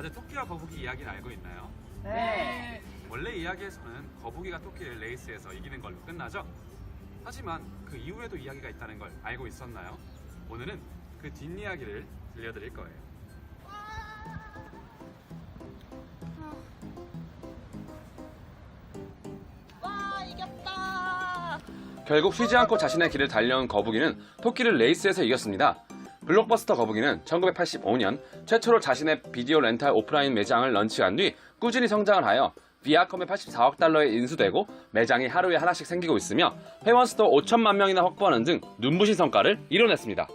다들 토끼와 거북이 이야기는 알고 있나요? 네. 원래 이야기에서는 거북이가 토끼를 레이스에서 이기는 걸로 끝나죠? 하지만 그 이후에도 이야기가 있다는 걸 알고 있었나요? 오늘은 그 뒷이야기를 들려드릴 거예요. 와, 이겼다. 결국 쉬지 않고 자신의 길을 달려온 거북이는 토끼를 레이스에서 이겼습니다. 블록버스터 거북이는 1985년 최초로 자신의 비디오 렌탈 오프라인 매장을 런칭한 뒤 꾸준히 성장을 하여 비아컴에 84억 달러에 인수되고 매장이 하루에 하나씩 생기고 있으며 회원 수도 5천만 명이나 확보하는 등 눈부신 성과를 이뤄냈습니다.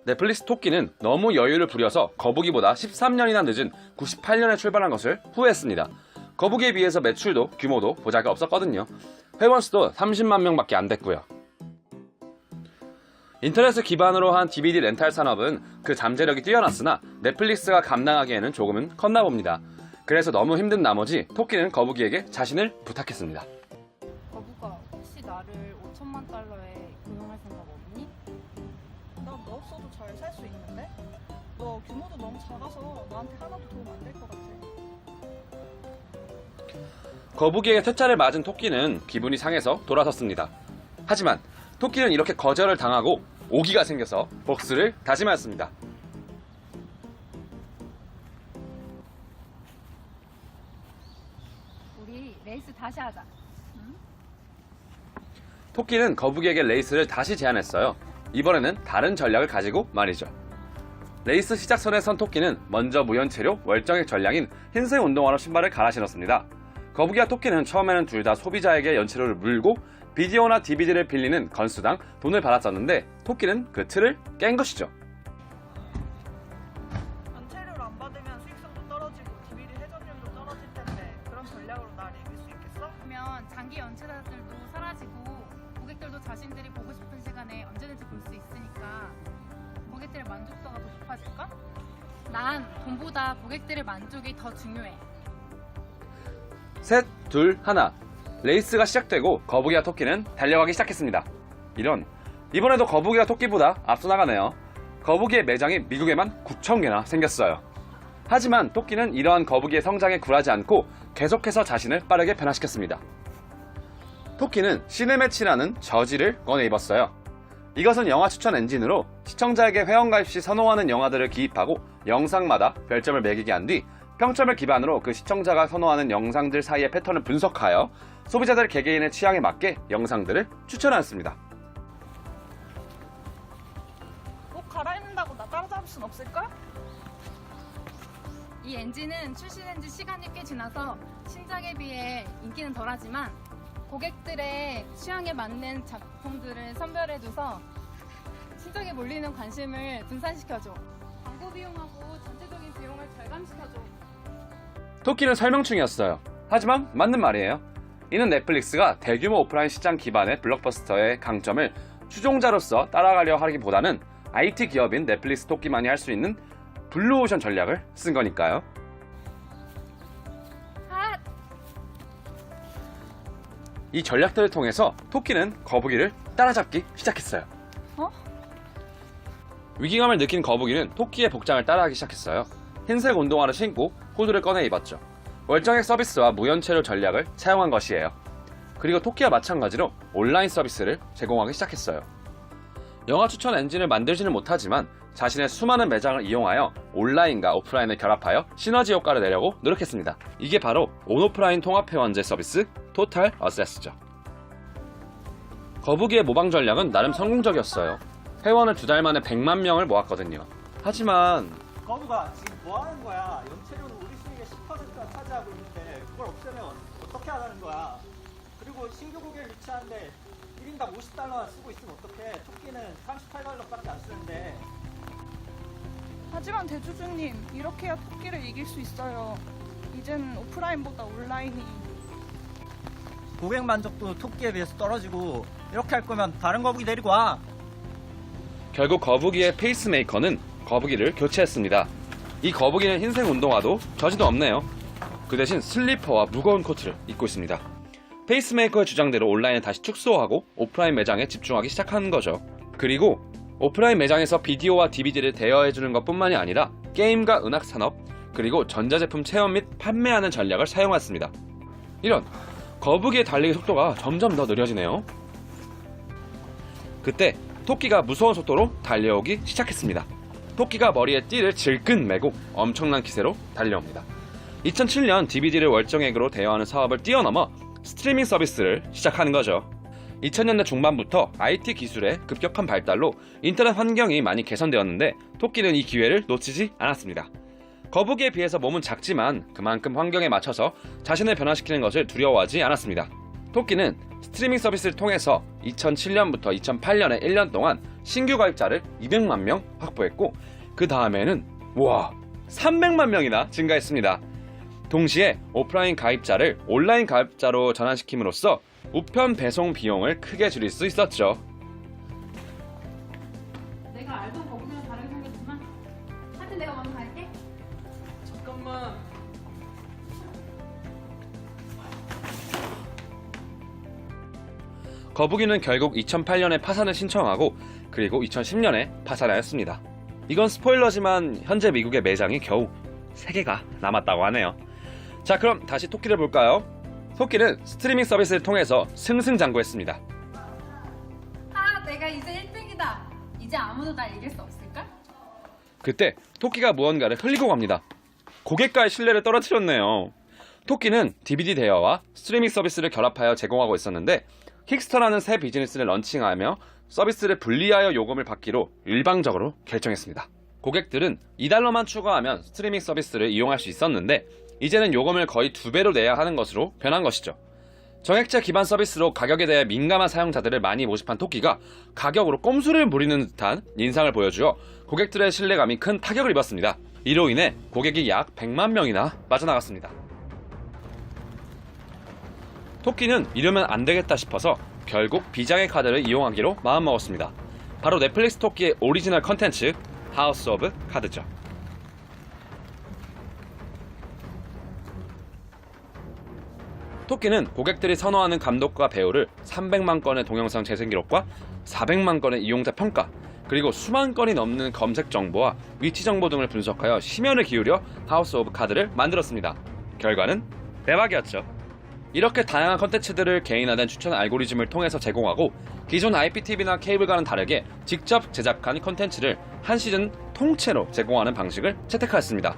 넷플릭스 토끼는 너무 여유를 부려서 거북이보다 13년이나 늦은 98년에 출발한 것을 후회했습니다. 거북이에 비해서 매출도 규모도 보잘것 없었거든요. 회원 수도 30만 명밖에 안 됐고요. 인터넷을 기반으로 한 DVD 렌탈 산업은 그 잠재력이 뛰어났으나 넷플릭스가 감당하기에는 조금은 컸나 봅니다. 그래서 너무 힘든 나머지 토끼는 거북이에게 자신을 부탁했습니다. 거북아, 혹시 나를 5천만 달러에 고용할 생각 없니? 난 너 없어도 잘 살 수 있는데? 너 규모도 너무 작아서 나한테 하나도 도움 안 될 것 같아. 거북이에게 퇴짜를 맞은 토끼는 기분이 상해서 돌아섰습니다. 하지만 토끼는 이렇게 거절을 당하고 오기가 생겨서 복수를 다짐하였습니다. 우리 레이스 다시 하자. 토끼는 거북이에게 레이스를 다시 제안했어요. 이번에는 다른 전략을 가지고 말이죠. 레이스 시작선에 선 토끼는 먼저 무연체료 월정액 전략인 흰색 운동화로 신발을 갈아 신었습니다. 거북이와 토끼는 처음에는 둘 다 소비자에게 연체료를 물고 비디오나 DVD를 빌리는 건수당 돈을 받았었는데 토끼는 그 틀을 깬 것이죠. 연체료를 안 받으면 수익성도 떨어지고 DVD 회전율도 떨어질 텐데 그런 전략으로 날 이길 수 있겠어? 그러면 장기 연체자들도 사라지고 고객들도 자신들이 보고 싶은 시간에 언제든지 볼 수 있으니까 고객들의 만족도가 더 높아질까? 난 돈보다 고객들의 만족이 더 중요해. 셋, 둘, 하나. 레이스가 시작되고 거북이와 토끼는 달려가기 시작했습니다. 이번에도 거북이가 토끼보다 앞서 나가네요. 거북이의 매장이 미국에만 9,000개나 생겼어요. 하지만 토끼는 이러한 거북이의 성장에 굴하지 않고 계속해서 자신을 빠르게 변화시켰습니다. 토끼는 시네매치라는 저지를 꺼내 입었어요. 이것은 영화 추천 엔진으로 시청자에게 회원가입 시 선호하는 영화들을 기입하고 영상마다 별점을 매기게 한 뒤 평점을 기반으로 그 시청자가 선호하는 영상들 사이의 패턴을 분석하여 소비자들 개개인의 취향에 맞게 영상들을 추천하였습니다. 옷 갈아입는다고 나 따라잡을 순 없을걸? 이 엔진은 출시된 지 시간이 꽤 지나서 신작에 비해 인기는 덜하지만 고객들의 취향에 맞는 작품들을 선별해줘서 신작에 몰리는 관심을 분산시켜줘. 광고 비용하고 전체적인 비용을 절감시켜줘. 토끼는 설명충이었어요. 하지만 맞는 말이에요. 이는 넷플릭스가 대규모 오프라인 시장 기반의 블록버스터의 강점을 추종자로서 따라가려 하기보다는 IT 기업인 넷플릭스 토끼만이 할 수 있는 블루오션 전략을 쓴 거니까요. 핫! 이 전략들을 통해서 토끼는 거북이를 따라잡기 시작했어요. 위기감을 느낀 거북이는 토끼의 복장을 따라하기 시작했어요. 흰색 운동화를 신고 후드를 꺼내 입었죠. 월정액 서비스와 무연체료 전략을 사용한 것이에요. 그리고 토끼와 마찬가지로 온라인 서비스를 제공하기 시작했어요. 영화 추천 엔진을 만들지는 못하지만 자신의 수많은 매장을 이용하여 온라인과 오프라인을 결합하여 시너지 효과를 내려고 노력했습니다. 이게 바로 온오프라인 통합회원제 서비스 토탈 어세스죠. 거북이의 모방 전략은 나름 성공적이었어요. 회원을 2달 만에 100만 명을 모았거든요. 하지만 거북아, 지금 뭐 하는 거야? 연체료는 우리 수익의 10%가 차지하고 있는데 그걸 없애면 어떻게 하라는 거야? 그리고 신규 고객을 유치하는데 1인당 50달러나 쓰고 있으면 어떡해? 토끼는 38달러밖에 안 쓰는데. 하지만 대주주님, 이렇게 해야 토끼를 이길 수 있어요. 이젠 오프라인보다 온라인이. 고객 만족도 토끼에 비해서 떨어지고 이렇게 할 거면 다른 거북이 데리고 와. 결국 거북이의 페이스메이커는 거북이를 교체했습니다. 이 거북이는 흰색 운동화도 저지도 없네요. 그 대신 슬리퍼와 무거운 코트를 입고 있습니다. 페이스메이커의 주장대로 온라인을 다시 축소하고 오프라인 매장에 집중하기 시작하는 거죠. 그리고 오프라인 매장에서 비디오와 DVD를 대여해주는 것뿐만이 아니라 게임과 음악 산업, 그리고 전자제품 체험 및 판매하는 전략을 사용했습니다. 이런 거북이의 달리기 속도가 점점 더 느려지네요. 그때 토끼가 무서운 속도로 달려오기 시작했습니다. 토끼가 머리에 띠를 질끈 매고 엄청난 기세로 달려옵니다. 2007년 DVD를 월정액으로 대여하는 사업을 뛰어넘어 스트리밍 서비스를 시작하는 거죠. 2000년대 중반부터 IT 기술의 급격한 발달로 인터넷 환경이 많이 개선되었는데 토끼는 이 기회를 놓치지 않았습니다. 거북이에 비해서 몸은 작지만 그만큼 환경에 맞춰서 자신을 변화시키는 것을 두려워하지 않았습니다. 토끼는 스트리밍 서비스를 통해서 2007년부터 2008년에 1년 동안 신규 가입자를 200만 명 확보했고 그 다음에는 300만 명이나 증가했습니다. 동시에 오프라인 가입자를 온라인 가입자로 전환시킴으로써 우편 배송 비용을 크게 줄일 수 있었죠. 내가 알던 거북이랑 다르게 생겼지만 하여튼 내가 먼저 갈게. 잠깐만. 거북이는 결국 2008년에 파산을 신청하고 그리고 2010년에 파산하였습니다. 이건 스포일러지만 현재 미국의 매장이 겨우 3개가 남았다고 하네요. 자, 그럼 다시 토끼를 볼까요? 토끼는 스트리밍 서비스를 통해서 승승장구했습니다. 내가 이제 1등이다. 이제 아무도 날 이길 수 없을까? 그때 토끼가 무언가를 흘리고 갑니다. 고객과의 신뢰를 떨어뜨렸네요. 토끼는 DVD 대여와 스트리밍 서비스를 결합하여 제공하고 있었는데 킥스터라는 새 비즈니스를 런칭하며 서비스를 분리하여 요금을 받기로 일방적으로 결정했습니다. 고객들은 $2만 추가하면 스트리밍 서비스를 이용할 수 있었는데 이제는 요금을 거의 2배로 내야 하는 것으로 변한 것이죠. 정액제 기반 서비스로 가격에 대해 민감한 사용자들을 많이 모집한 토끼가 가격으로 꼼수를 부리는 듯한 인상을 보여주어 고객들의 신뢰감이 큰 타격을 입었습니다. 이로 인해 고객이 약 100만 명이나 빠져나갔습니다. 토끼는 이러면 안 되겠다 싶어서 결국 비장의 카드를 이용하기로 마음먹었습니다. 바로 넷플릭스 토끼의 오리지널 컨텐츠 하우스 오브 카드죠. 토끼는 고객들이 선호하는 감독과 배우를 300만 건의 동영상 재생 기록과 400만 건의 이용자 평가, 그리고 수만 건이 넘는 검색 정보와 위치 정보 등을 분석하여 심혈을 기울여 하우스 오브 카드를 만들었습니다. 결과는 대박이었죠. 이렇게 다양한 컨텐츠들을 개인화된 추천 알고리즘을 통해서 제공하고 기존 IPTV나 케이블과는 다르게 직접 제작한 컨텐츠를 한 시즌 통째로 제공하는 방식을 채택하였습니다.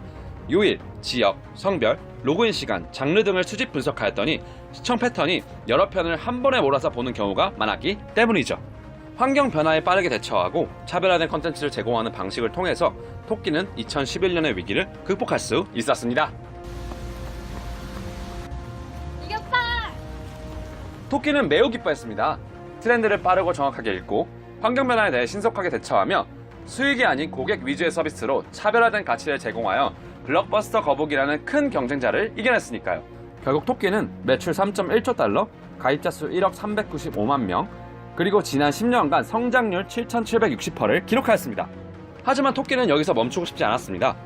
요일, 지역, 성별, 로그인 시간, 장르 등을 수집 분석하였더니 시청 패턴이 여러 편을 한 번에 몰아서 보는 경우가 많았기 때문이죠. 환경 변화에 빠르게 대처하고 차별화된 컨텐츠를 제공하는 방식을 통해서 토끼는 2011년의 위기를 극복할 수 있었습니다. 이겼다! 토끼는 매우 기뻐했습니다. 트렌드를 빠르고 정확하게 읽고 환경 변화에 대해 신속하게 대처하며 수익이 아닌 고객 위주의 서비스로 차별화된 가치를 제공하여 블록버스터 거북이라는 큰 경쟁자를 이겨냈으니까요. 결국 토끼는 매출 3.1조 달러, 가입자 수 1억 395만 명, 그리고 지난 10년간 성장률 7,760%를 기록하였습니다. 하지만 토끼는 여기서 멈추고 싶지 않았습니다.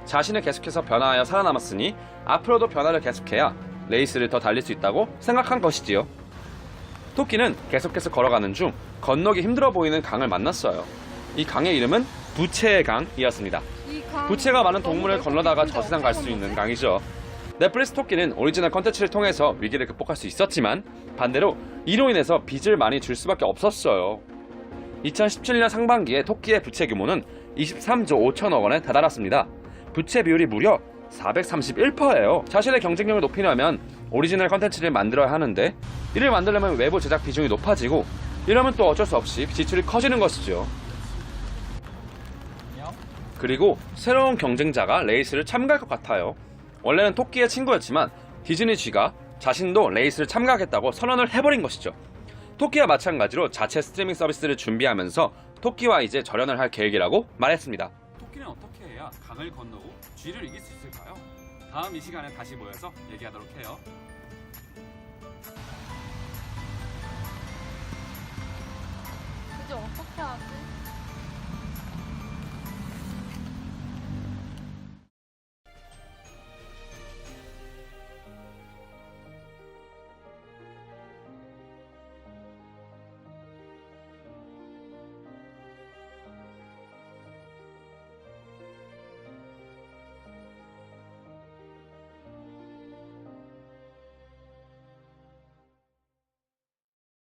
자신을 계속해서 변화하여 살아남았으니 앞으로도 변화를 계속해야 레이스를 더 달릴 수 있다고 생각한 것이지요. 토끼는 계속해서 걸어가는 중 건너기 힘들어 보이는 강을 만났어요. 이 강의 이름은 부채의 강이었습니다. 부채가 많은 동물을 건너다가 저 세상 갈 수 있는 강이죠. 넷플릭스 토끼는 오리지널 컨텐츠를 통해서 위기를 극복할 수 있었지만 반대로 이로 인해서 빚을 많이 줄 수밖에 없었어요. 2017년 상반기에 토끼의 부채 규모는 23조 5천억 원에 다다랐습니다. 부채 비율이 무려 431%예요. 자신의 경쟁력을 높이려면 오리지널 컨텐츠를 만들어야 하는데 이를 만들려면 외부 제작 비중이 높아지고 이러면 또 어쩔 수 없이 지출이 커지는 것이죠. 그리고 새로운 경쟁자가 레이스를 참가할 것 같아요. 원래는 토끼의 친구였지만 디즈니 G가 자신도 레이스를 참가하겠다고 선언을 해버린 것이죠. 토끼와 마찬가지로 자체 스트리밍 서비스를 준비하면서 토끼와 이제 절연을 할 계획이라고 말했습니다. 토끼는 어떻게 해야 강을 건너고 쥐를 이길 수 있을까요? 다음 이 시간에 다시 모여서 얘기하도록 해요. 이제 어떻게 하지?